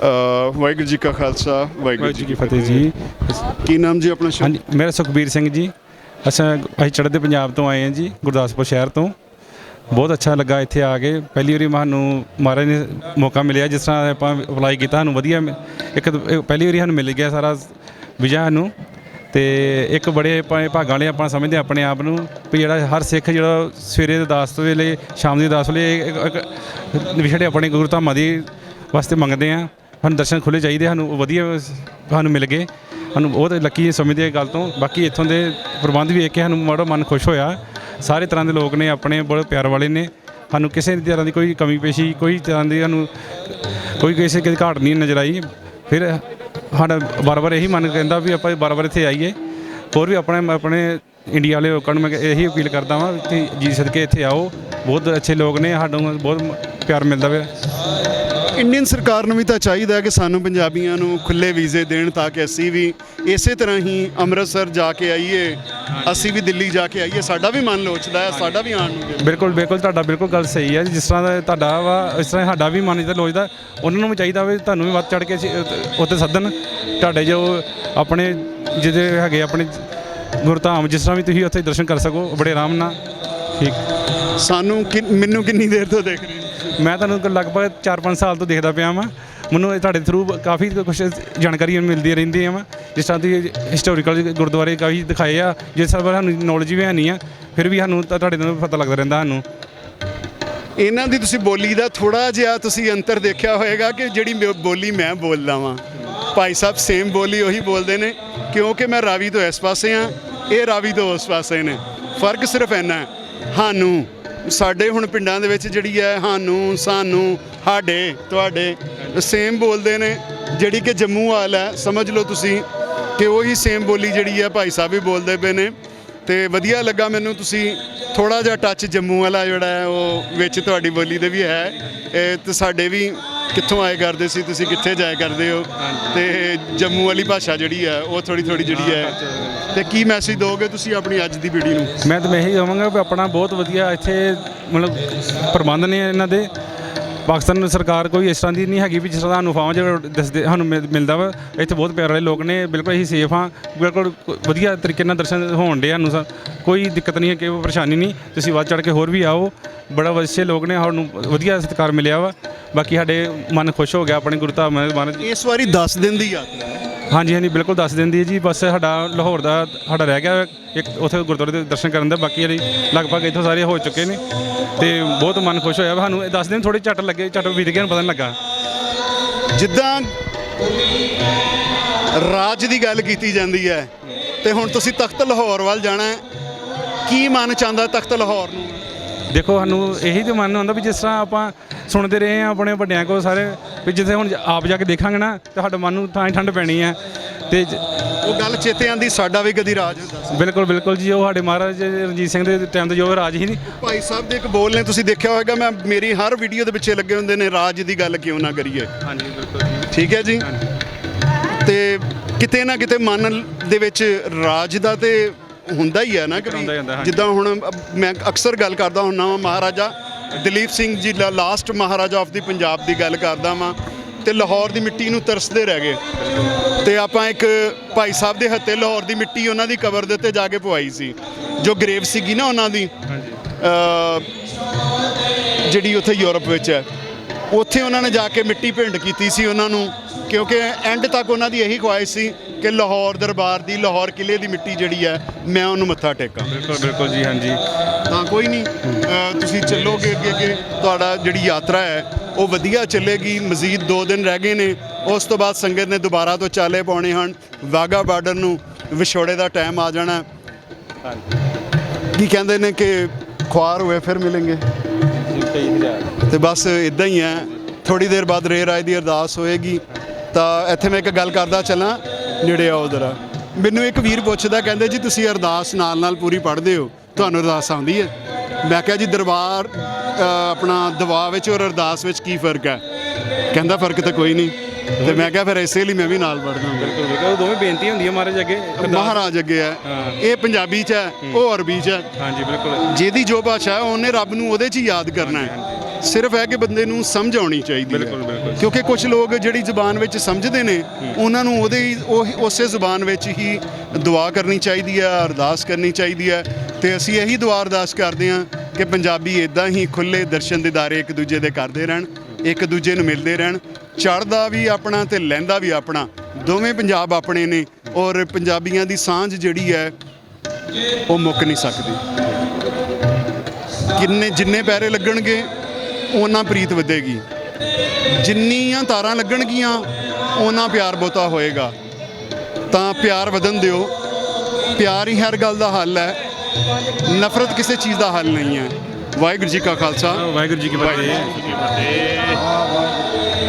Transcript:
ਵਾਹਿਗੁਰੂ ਜੀ ਕਾ ਖਾਲਸਾ ਵਾਹਿਗੁਰੂ ਜੀ ਕੀ ਫਤਿਹ ਜੀ। ਕੀ ਨਾਮ ਜੀ ਆਪਣਾ? ਹਾਂਜੀ, ਮੇਰਾ ਸੁਖਬੀਰ ਸਿੰਘ ਜੀ। ਅਸੀਂ ਚੜ੍ਹਦੇ ਪੰਜਾਬ ਤੋਂ ਆਏ ਹਾਂ ਜੀ, ਗੁਰਦਾਸਪੁਰ ਸ਼ਹਿਰ ਤੋਂ। ਬਹੁਤ ਅੱਛਾ ਲੱਗਾ ਇੱਥੇ ਆ ਕੇ। ਪਹਿਲੀ ਵਾਰੀ ਸਾਨੂੰ ਮਹਾਰਾਜ ਨੇ ਮੌਕਾ ਮਿਲਿਆ, ਜਿਸ ਤਰ੍ਹਾਂ ਆਪਾਂ ਅਪਲਾਈ ਕੀਤਾ ਸਾਨੂੰ ਵਧੀਆ ਪਹਿਲੀ ਵਾਰੀ ਸਾਨੂੰ ਮਿਲ ਗਿਆ ਸਾਰਾ ਵੀਜ਼ਾ ਸਾਨੂੰ। ਅਤੇ ਇੱਕ ਬੜੇ ਆਪਾਂ ਭਾਗਾਂ ਵਾਲੇ ਆਪਾਂ ਸਮਝਦੇ ਆਪਣੇ ਆਪ ਨੂੰ ਵੀ ਜਿਹੜਾ ਹਰ ਸਿੱਖ ਜਿਹੜਾ ਸਵੇਰੇ ਦੇ 10 ਵੇਲੇ ਸ਼ਾਮ ਦੇ 10 ਵੇਲੇ ਵਿਛੜੇ ਆਪਣੇ ਗੁਰੂ ਧਾਮਾਂ ਦੀ ਵਾਸਤੇ ਮੰਗਦੇ ਹਾਂ। ਸਾਨੂੰ ਦਰਸ਼ਨ ਖੁੱਲ੍ਹੇ ਚਾਹੀਦੇ, ਸਾਨੂੰ ਵਧੀਆ ਸਾਨੂੰ ਮਿਲ ਗਏ। ਸਾਨੂੰ ਬਹੁਤ ਲੱਕੀ ਸਮਝਦੇ ਇਹ ਗੱਲ ਤੋਂ। ਬਾਕੀ ਇੱਥੋਂ ਦੇ ਪ੍ਰਬੰਧ ਵੇਖ ਕੇ ਸਾਨੂੰ ਬੜਾ ਮਨ ਖੁਸ਼ ਹੋਇਆ। ਸਾਰੇ ਤਰ੍ਹਾਂ ਦੇ ਲੋਕ ਨੇ ਆਪਣੇ, ਬੜੇ ਪਿਆਰ ਵਾਲੇ ਨੇ। ਸਾਨੂੰ ਕਿਸੇ ਤਰ੍ਹਾਂ ਦੀ ਕੋਈ ਕਮੀ ਪੇਸ਼ੀ, ਕੋਈ ਤਰ੍ਹਾਂ ਦੀ ਸਾਨੂੰ ਕਿਸੇ ਘਾਟ ਨਹੀਂ ਨਜ਼ਰ ਆਈ। ਫਿਰ ਸਾਡਾ ਵਾਰ-ਵਾਰ ਇਹੀ ਮਨ ਕਹਿੰਦਾ ਵੀ ਆਪਾਂ ਵਾਰ-ਵਾਰ ਇੱਥੇ ਆਈਏ। ਹੋਰ ਵੀ ਆਪਣੇ ਇੰਡੀਆ ਵਾਲੇ ਲੋਕਾਂ ਨੂੰ ਮੈਂ ਇਹੀ ਅਪੀਲ ਕਰਦਾ ਵਾਂ ਕਿ ਜੀ ਸਦਕੇ ਇੱਥੇ ਆਓ। ਬਹੁਤ ਅੱਛੇ ਲੋਕ ਨੇ, ਸਾਨੂੰ ਬਹੁਤ ਪਿਆਰ ਮਿਲਦਾ ਪਿਆ। ਇੰਡੀਅਨ ਸਰਕਾਰ ਨੂੰ ਵੀ ਤਾਂ ਚਾਹੀਦਾ ਹੈ ਕਿ ਸਾਨੂੰ ਪੰਜਾਬੀਆਂ ਨੂੰ ਖੁੱਲ੍ਹੇ ਵੀਜ਼ੇ ਦੇਣ, ਤਾਂ ਕਿ ਅਸੀਂ ਵੀ ਇਸੇ ਤਰ੍ਹਾਂ ਹੀ ਅੰਮ੍ਰਿਤਸਰ ਜਾ ਕੇ ਆਈਏ, ਅਸੀਂ ਵੀ ਦਿੱਲੀ ਜਾ ਕੇ ਆਈਏ। ਸਾਡਾ ਵੀ ਮਨ ਲੋਚਦਾ ਹੈ, ਸਾਡਾ ਵੀ ਆਉਣ ਨੂੰ। ਬਿਲਕੁਲ ਬਿਲਕੁਲ, ਤੁਹਾਡਾ ਬਿਲਕੁਲ ਗੱਲ ਸਹੀ ਹੈ। ਜਿਸ ਤਰ੍ਹਾਂ ਦਾ ਤੁਹਾਡਾ ਵਾ, ਇਸ ਤਰ੍ਹਾਂ ਸਾਡਾ ਵੀ ਮਨ ਇੱਧਰ ਲੋਚਦਾ। ਉਹਨਾਂ ਨੂੰ ਵੀ ਚਾਹੀਦਾ ਵੀ ਤੁਹਾਨੂੰ ਵੀ ਵੱਧ ਚੜ੍ਹ ਕੇ ਉੱਥੇ ਸੱਦਣ। ਤੁਹਾਡੇ ਜੋ ਆਪਣੇ ਜਿਹਦੇ ਹੈਗੇ ਆਪਣੇ ਗੁਰਧਾਮ, ਜਿਸ ਤਰ੍ਹਾਂ ਵੀ ਤੁਸੀਂ ਉੱਥੇ ਦਰਸ਼ਨ ਕਰ ਸਕੋ ਬੜੇ ਆਰਾਮ ਨਾਲ। ਠੀਕ। ਮੈਨੂੰ ਕਿੰਨੀ ਦੇਰ ਤੋਂ ਦੇਖ ਰਹੇ? ਮੈਂ ਤੁਹਾਨੂੰ ਲਗਭਗ 4-5 ਸਾਲ ਤੋਂ ਦੇਖਦਾ ਪਿਆ ਵਾਂ। ਮੈਨੂੰ ਤੁਹਾਡੇ ਥਰੂ ਕਾਫੀ ਕੁਛ ਜਾਣਕਾਰੀ ਮਿਲਦੀ ਰਹਿੰਦੀ ਆ। ਜਿਸ ਤਰ੍ਹਾਂ ਤੁਸੀਂ ਹਿਸਟੋਰੀਕਲ ਗੁਰਦੁਆਰੇ ਕਾਫੀ ਦਿਖਾਏ ਆ, ਜਿਸ ਤਰ੍ਹਾਂ ਸਾਨੂੰ ਨੌਲੇਜ ਵੀ ਹੈ ਨਹੀਂ ਆ, ਫਿਰ ਵੀ ਸਾਨੂੰ ਤੁਹਾਡੇ ਤੋਂ ਪਤਾ ਲੱਗਦਾ ਰਹਿੰਦਾ ਸਾਨੂੰ। ਇਹਨਾਂ ਦੀ ਤੁਸੀਂ ਬੋਲੀ ਦਾ ਥੋੜ੍ਹਾ ਜਿਹਾ ਤੁਸੀਂ ਅੰਤਰ ਦੇਖਿਆ ਹੋਏਗਾ ਕਿ ਜਿਹੜੀ ਬੋਲੀ ਮੈਂ ਬੋਲਦਾ ਵਾਂ, ਭਾਈ ਸਾਹਿਬ ਸੇਮ ਬੋਲੀ ਉਹੀ ਬੋਲਦੇ ਨੇ, ਕਿਉਂਕਿ ਮੈਂ ਰਾਵੀ ਤੋਂ ਇਸ ਪਾਸੇ ਹਾਂ, ਇਹ ਰਾਵੀ ਤੋਂ ਉਸ ਪਾਸੇ ਨੇ। ਫਰਕ ਸਿਰਫ ਇੰਨਾ ਹੈ, ਸਾਨੂੰ ਸਾਡੇ ਹੁਣ ਪਿੰਡਾਂ ਦੇ ਵਿੱਚ ਜਿਹੜੀ ਹੈ ਸਾਨੂੰ, ਸਾਨੂੰ, ਸਾਡੇ, ਤੁਹਾਡੇ ਸੇਮ ਬੋਲਦੇ ਨੇ। ਜਿਹੜੀ ਕਿ ਜੰਮੂ ਵਾਲ ਹੈ, ਸਮਝ ਲਓ ਤੁਸੀਂ ਕਿ ਉਹੀ ਸੇਮ ਬੋਲੀ ਜਿਹੜੀ ਹੈ ਭਾਈ ਸਾਹਿਬ ਵੀ ਬੋਲਦੇ ਪਏ ਨੇ। ਅਤੇ ਵਧੀਆ ਲੱਗਾ ਮੈਨੂੰ, ਤੁਸੀਂ ਥੋੜ੍ਹਾ ਜਿਹਾ ਟੱਚ ਜੰਮੂ ਵਾਲਾ ਜਿਹੜਾ ਹੈ ਉਹ ਵਿੱਚ ਤੁਹਾਡੀ ਬੋਲੀ ਦੇ ਵੀ ਹੈ। ਅਤੇ ਸਾਡੇ ਵੀ ਕਿੱਥੋਂ ਆਏ ਕਰਦੇ ਸੀ, ਤੁਸੀਂ ਕਿੱਥੇ ਜਾਇਆ ਕਰਦੇ ਹੋ, ਅਤੇ ਜੰਮੂ ਵਾਲੀ ਭਾਸ਼ਾ ਜਿਹੜੀ ਹੈ ਉਹ ਥੋੜ੍ਹੀ ਜਿਹੜੀ ਹੈ। ਅਤੇ ਕੀ ਮੈਸੇਜ ਦਿਓਗੇ ਤੁਸੀਂ ਆਪਣੀ ਅੱਜ ਦੀ ਪੀੜ੍ਹੀ ਨੂੰ? ਮੈਂ ਤਾਂ ਇਹੀ ਕਹਾਂਗਾ ਵੀ ਆਪਣਾ ਬਹੁਤ ਵਧੀਆ ਇੱਥੇ ਮਤਲਬ ਪ੍ਰਬੰਧ ਨੇ ਇਹਨਾਂ ਦੇ। ਪਾਕਿਸਤਾਨ ਸਰਕਾਰ ਕੋਈ ਇਸ ਤਰ੍ਹਾਂ ਦੀ ਨਹੀਂ ਹੈਗੀ ਵੀ ਜਿਸ ਤਰ੍ਹਾਂ ਸਾਨੂੰ ਅਫਵਾਹਾਂ ਜਿਹੜਾ ਦੱਸਦੇ ਸਾਨੂੰ ਮਿਲਦਾ ਵਾ। ਇੱਥੇ ਬਹੁਤ ਪਿਆਰ ਵਾਲੇ ਲੋਕ ਨੇ, ਬਿਲਕੁਲ ਅਸੀਂ ਸੇਫ ਹਾਂ, ਬਿਲਕੁਲ ਵਧੀਆ ਤਰੀਕੇ ਨਾਲ ਦਰਸ਼ਨ ਹੋਣ ਡੇ ਸਾਨੂੰ। ਕੋਈ ਦਿੱਕਤ ਨਹੀਂ ਹੈ, ਕੋਈ ਪਰੇਸ਼ਾਨੀ ਨਹੀਂ। ਤੁਸੀਂ ਵੱਧ ਚੜ੍ਹ ਕੇ ਹੋਰ ਵੀ ਆਓ, ਬੜਾ ਅੱਛੇ ਲੋਕ ਨੇ, ਸਾਨੂੰ ਵਧੀਆ ਸਤਿਕਾਰ ਮਿਲਿਆ ਵਾ। ਬਾਕੀ ਸਾਡੇ ਮਨ ਖੁਸ਼ ਹੋ ਗਿਆ ਆਪਣੇ ਗੁਰੂ ਧਾਮ ਮਹਾਰਾਜ। ਇਸ ਵਾਰੀ 10 ਦਿਨ ਦੀ ਯਾਤਰਾ ਹੈ? ਹਾਂਜੀ ਹਾਂਜੀ, ਬਿਲਕੁਲ 10 ਦਿਨ ਦੀ ਜੀ। ਬਸ ਸਾਡਾ ਲਾਹੌਰ ਦਾ ਰਹਿ ਗਿਆ ਇੱਕ, ਉੱਥੇ ਗੁਰਦੁਆਰੇ ਦੇ ਦਰਸ਼ਨ ਕਰਨ ਦਾ। ਬਾਕੀ ਜਿਹੜੀ ਲਗਭਗ ਇੱਥੋਂ ਸਾਰੇ ਹੋ ਚੁੱਕੇ ਨੇ, ਅਤੇ ਬਹੁਤ ਮਨ ਖੁਸ਼ ਹੋਇਆ। ਸਾਨੂੰ 10 ਦਿਨ ਥੋੜ੍ਹੇ ਝੱਟ ਲੱਗੇ, ਝੱਟ ਬੀਤ ਗਏ, ਪਤਾ ਨਹੀਂ ਲੱਗਾ। ਜਿੱਦਾਂ ਰਾਜ ਦੀ ਗੱਲ ਕੀਤੀ ਜਾਂਦੀ ਹੈ, ਅਤੇ ਹੁਣ ਤੁਸੀਂ ਤਖਤ ਲਾਹੌਰ ਵੱਲ ਜਾਣਾ, ਕੀ ਮਨ ਚਾਹੁੰਦਾ ਤਖਤ ਲਾਹੌਰ ਨੂੰ? ਦੇਖੋ, ਸਾਨੂੰ ਇਹੀ ਤਾਂ ਮਨ ਹੁੰਦਾ ਵੀ ਜਿਸ ਤਰ੍ਹਾਂ ਆਪਾਂ ਸੁਣਦੇ ਰਹੇ ਹਾਂ ਆਪਣੇ ਵੱਡਿਆਂ ਕੋਲ ਸਾਰੇ, ਵੀ ਜਿੱਥੇ ਹੁਣ ਆਪ ਜਾ ਕੇ ਦੇਖਾਂਗੇ ਨਾ ਤਾਂ ਸਾਡੇ ਮਨ ਨੂੰ ਤਾਂ ਹੀ ਠੰਡ ਪੈਣੀ ਹੈ। ਅਤੇ ਉਹ ਗੱਲ ਚੇਤੇ ਆਉਂਦੀ, ਸਾਡਾ ਵੀ ਕਦੀ ਰਾਜ ਹੁੰਦਾ ਸੀ। ਬਿਲਕੁਲ ਬਿਲਕੁਲ ਜੀ, ਉਹ ਸਾਡੇ ਮਹਾਰਾਜ ਰਣਜੀਤ ਸਿੰਘ ਦੇ ਟਾਈਮ ਤੋਂ ਜੋ ਰਾਜ ਹੀ ਨਹੀਂ। ਭਾਈ ਸਾਹਿਬ ਦੇ ਇੱਕ ਬੋਲ ਨੇ ਤੁਸੀਂ ਦੇਖਿਆ ਹੋਵੇਗਾ, ਮੇਰੀ ਹਰ ਵੀਡੀਓ ਦੇ ਪਿੱਛੇ ਲੱਗੇ ਹੁੰਦੇ ਨੇ, ਰਾਜ ਦੀ ਗੱਲ ਕਿਉਂ ਨਾ ਕਰੀਏ। ਹਾਂਜੀ ਬਿਲਕੁਲ ਜੀ। ਠੀਕ ਹੈ ਜੀ। ਅਤੇ ਕਿਤੇ ਨਾ ਕਿਤੇ ਮਨ ਦੇ ਵਿੱਚ ਰਾਜ ਦਾ ਤੇ ਹੁੰਦਾ ਹੀ ਹੈ ਨਾ, ਕਿ ਜਿੱਦਾਂ ਹੁਣ ਮੈਂ ਅਕਸਰ ਗੱਲ ਕਰਦਾ ਹੁੰਦਾ ਵਾਂ, ਮਹਾਰਾਜਾ ਦਲੀਪ ਸਿੰਘ ਜੀ ਲਾਸਟ ਮਹਾਰਾਜਾ ਆਫ ਦੀ ਪੰਜਾਬ ਦੀ ਗੱਲ ਕਰਦਾ ਵਾਂ, ਅਤੇ ਲਾਹੌਰ ਦੀ ਮਿੱਟੀ ਨੂੰ ਤਰਸਦੇ ਰਹਿ ਗਏ। ਅਤੇ ਆਪਾਂ ਇੱਕ ਭਾਈ ਸਾਹਿਬ ਦੇ ਹੱਥੇ ਲਾਹੌਰ ਦੀ ਮਿੱਟੀ ਉਹਨਾਂ ਦੀ ਕਬਰ ਦੇ ਉੱਤੇ ਜਾ ਕੇ ਪਵਾਈ ਸੀ, ਜੋ ਗ੍ਰੇਵ ਸੀਗੀ ਨਾ ਉਹਨਾਂ ਦੀ, ਜਿਹੜੀ ਉੱਥੇ ਯੂਰਪ ਵਿੱਚ ਹੈ। ਉੱਥੇ ਉਹਨਾਂ ਨੇ ਜਾ ਕੇ ਮਿੱਟੀ ਭੇਂਟ ਕੀਤੀ ਸੀ ਉਹਨਾਂ ਨੂੰ, ਕਿਉਂਕਿ ਐਂਡ ਤੱਕ ਉਹਨਾਂ ਦੀ ਇਹੀ ਖੁਆਇਸ਼ ਸੀ ਕਿ ਲਾਹੌਰ ਦਰਬਾਰ ਦੀ, ਲਾਹੌਰ ਕਿਲ੍ਹੇ ਦੀ ਮਿੱਟੀ ਜਿਹੜੀ ਹੈ ਮੈਂ ਉਹਨੂੰ ਮੱਥਾ ਟੇਕਾਂ। ਬਿਲਕੁਲ ਬਿਲਕੁਲ ਜੀ। ਹਾਂਜੀ, ਤਾਂ ਕੋਈ ਨਹੀਂ, ਤੁਸੀਂ ਚੱਲੋਗੇ ਅੱਗੇ, ਤੁਹਾਡਾ ਜਿਹੜੀ ਯਾਤਰਾ ਹੈ ਉਹ ਵਧੀਆ ਚੱਲੇਗੀ। ਮਜ਼ੀਦ 2 ਦਿਨ ਰਹਿ ਗਏ ਨੇ, ਉਸ ਤੋਂ ਬਾਅਦ ਸੰਗਤ ਨੇ ਦੁਬਾਰਾ ਤੋਂ ਚਾਲੇ ਪਾਉਣੇ ਹਨ। ਵਾਹਗਾ ਬਾਰਡਰ ਨੂੰ ਵਿਛੋੜੇ ਦਾ ਟਾਈਮ ਆ ਜਾਣਾ। ਕੀ ਕਹਿੰਦੇ ਨੇ ਕਿ ਖੁਆਰ ਹੋਏ ਫਿਰ ਮਿਲेंगे, ਅਤੇ ਬਸ ਇੱਦਾਂ ਹੀ ਹੈ। ਥੋੜ੍ਹੀ ਦੇਰ ਬਾਅਦ ਰੇ ਰਾਏ ਦੀ ਅਰਦਾਸ ਹੋਏਗੀ। ਤਾਂ ਇੱਥੇ ਮੈਂ ਇੱਕ ਗੱਲ ਕਰਦਾ ਚੱਲਾਂ, ਨੇੜੇ ਆਓ ਜ਼ਰਾ। ਮੈਨੂੰ ਇੱਕ ਵੀਰ ਪੁੱਛਦਾ, ਕਹਿੰਦੇ ਜੀ ਤੁਸੀਂ ਅਰਦਾਸ ਨਾਲ ਪੂਰੀ ਪੜ੍ਹਦੇ ਹੋ, ਤੁਹਾਨੂੰ ਅਰਦਾਸ ਆਉਂਦੀ ਹੈ? ਮੈਂ ਕਿਹਾ ਜੀ ਦਰਬਾਰ ਆਪਣਾ ਦਵਾ ਵਿੱਚ ਔਰ ਅਰਦਾਸ ਵਿੱਚ ਕੀ ਫ਼ਰਕ ਹੈ? ਕਹਿੰਦਾ ਫ਼ਰਕ ਤਾਂ ਕੋਈ ਨਹੀਂ। ਅਤੇ ਮੈਂ ਕਿਹਾ ਫਿਰ ਇਸੇ ਲਈ ਮੈਂ ਵੀ ਨਾਲ ਪੜ੍ਹਦਾ। ਬਿਲਕੁਲ ਬਿਲਕੁਲ, ਦੋਵੇਂ ਬੇਨਤੀ ਹੁੰਦੀ ਹੈ ਮਹਾਰਾਜ ਅੱਗੇ। ਮਹਾਰਾਜ ਅੱਗੇ ਹੈ, ਇਹ ਪੰਜਾਬੀ 'ਚ ਹੈ, ਉਹ ਅਰਬੀ 'ਚ ਹੈ। ਹਾਂਜੀ ਬਿਲਕੁਲ। ਜਿਹਦੀ ਜੋ ਭਾਸ਼ਾ ਹੈ ਉਹਨੇ ਰੱਬ ਨੂੰ ਉਹਦੇ 'ਚ ਹੀ ਯਾਦ ਕਰਨਾ ਹੈ। ਸਿਰਫ ਹੈ ਕਿ ਬੰਦੇ ਨੂੰ ਸਮਝ ਆਉਣੀ ਚਾਹੀਦੀ ਹੈ ਕਿਉਂਕਿ ਕੁਝ ਲੋਕ ਜਿਹੜੀ ਜ਼ੁਬਾਨ ਵਿੱਚ ਸਮਝਦੇ ਨੇ ਉਹਨਾਂ ਨੂੰ ਉਸੇ ਜ਼ੁਬਾਨ ਵਿੱਚ ਹੀ ਦੁਆ ਕਰਨੀ ਚਾਹੀਦੀ ਹੈ, ਅਰਦਾਸ ਕਰਨੀ ਚਾਹੀਦੀ ਹੈ। ਤੇ ਅਸੀਂ ਇਹੀ ਦੁਆ ਅਰਦਾਸ ਕਰਦੇ ਹਾਂ ਕਿ ਪੰਜਾਬੀ ਇਦਾਂ ਹੀ ਖੁੱਲੇ ਦਰਸ਼ਨ ਦੀਦਾਰੇ ਇੱਕ ਦੂਜੇ ਦੇ ਕਰਦੇ ਰਹਿਣ, ਇੱਕ ਦੂਜੇ ਨੂੰ ਮਿਲਦੇ ਰਹਿਣ। ਚੜ੍ਹਦਾ ਵੀ ਆਪਣਾ ਤੇ ਲਹਿੰਦਾ ਵੀ ਆਪਣਾ, ਦੋਵੇਂ ਪੰਜਾਬ ਆਪਣੇ ਨੇ ਔਰ ਪੰਜਾਬੀਆਂ ਦੀ ਸਾਂਝ ਜਿਹੜੀ ਹੈ ਉਹ ਮੁੱਕ ਨਹੀਂ ਸਕਦੀ। ਜਿੰਨੇ ਪੈਰੇ ਲੱਗਣਗੇ ਓਨਾ ਪ੍ਰੀਤ ਵਧੇਗੀ, ਜਿੰਨੀਆਂ ਤਾਰਾਂ ਲੱਗਣਗੀਆਂ ਓਨਾ ਪਿਆਰ ਬਹੁਤਾ ਹੋਏਗਾ। ਤਾਂ ਪਿਆਰ ਵਧਣ ਦਿਓ, ਪਿਆਰ ਹੀ ਹਰ ਗੱਲ ਦਾ ਹੱਲ ਹੈ, ਨਫ਼ਰਤ ਕਿਸੇ ਚੀਜ਼ ਦਾ ਹੱਲ ਨਹੀਂ ਹੈ। ਵਾਹਿਗੁਰੂ ਜੀ ਕਾ ਖਾਲਸਾ, ਵਾਹਿਗੁਰੂ ਜੀ ਕੀ ਫਤਿਹ।